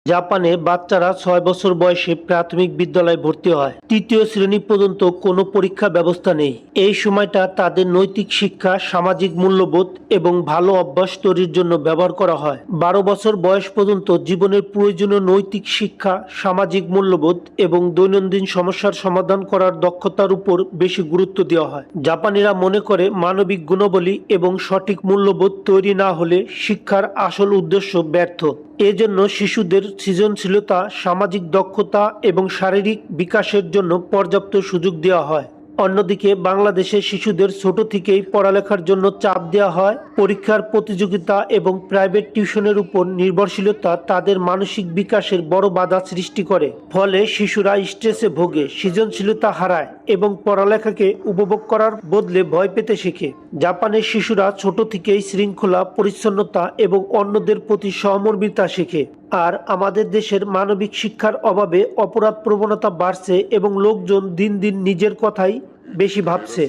জাপানে বাচ্চারা ৬ বছর বয়সে প্রাথমিক বিদ্যালয়ে ভর্তি হয়। তৃতীয় শ্রেণী পর্যন্ত কোনো পরীক্ষা ব্যবস্থা নেই। এই সময়টা তাদের নৈতিক শিক্ষা, সামাজিক মূল্যবোধ এবং ভালো অভ্যাস তৈরির জন্য ব্যবহার করা হয়। ১২ বছর বয়স পর্যন্ত জীবনের প্রয়োজনীয় নৈতিক শিক্ষা, সামাজিক মূল্যবোধ এবং দৈনন্দিন সমস্যার সমাধান করার দক্ষতার উপর বেশি গুরুত্ব দেওয়া হয়। জাপানিরা মনে করে মানবিক গুণাবলী এবং সঠিক মূল্যবোধ তৈরি না হলে শিক্ষার আসল উদ্দেশ্য ব্যর্থ। এজন্য শিশুদের সৃজনশীলতা, সামাজিক দক্ষতা এবং শারীরিক বিকাশের জন্য পর্যাপ্ত সুযোগ দেওয়া হয়। অন্যদিকে বাংলাদেশে শিশুদের ছোট থেকেই পড়ালেখার জন্য চাপ দেওয়া হয়। পরীক্ষার প্রতিযোগিতা এবং প্রাইভেট টিউশনের উপর নির্ভরশীলতা তাদের মানসিক বিকাশের বড় বাধা সৃষ্টি করে। ফলে শিশুরা স্ট্রেসে ভোগে, সৃজনশীলতা হারায় এবং পড়ালেখাকে উপভোগ করার বদলে ভয় পেতে শেখে। জাপানের শিশুরা ছোট থেকেই শৃঙ্খলা, পরিচ্ছন্নতা এবং অন্যদের প্রতি সহমর্মিতা শেখে। আর আমাদের দেশের মানবিক শিক্ষার অভাবে অপরাধ প্রবণতা বাড়ছে এবং লোকজন দিন দিন নিজের কথাই বেশি ভাবছে।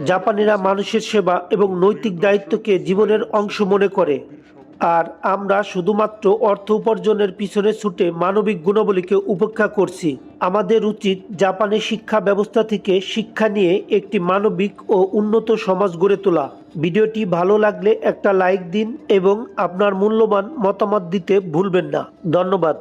জাপানিরা মানুষের সেবা এবং নৈতিক দায়িত্বকে জীবনের অংশ মনে করে, আর আমরা শুধুমাত্র অর্থ উপার্জনের পিছনে ছুটে মানবিক গুণাবলীকে উপেক্ষা করছি। আমাদের উচিত জাপানের শিক্ষা ব্যবস্থা থেকে শিক্ষা নিয়ে একটি মানবিক ও উন্নত সমাজ গড়ে তোলা। ভিডিওটি ভালো লাগলে একটা লাইক দিন এবং আপনার মূল্যবান মতামত দিতে ভুলবেন না। ধন্যবাদ।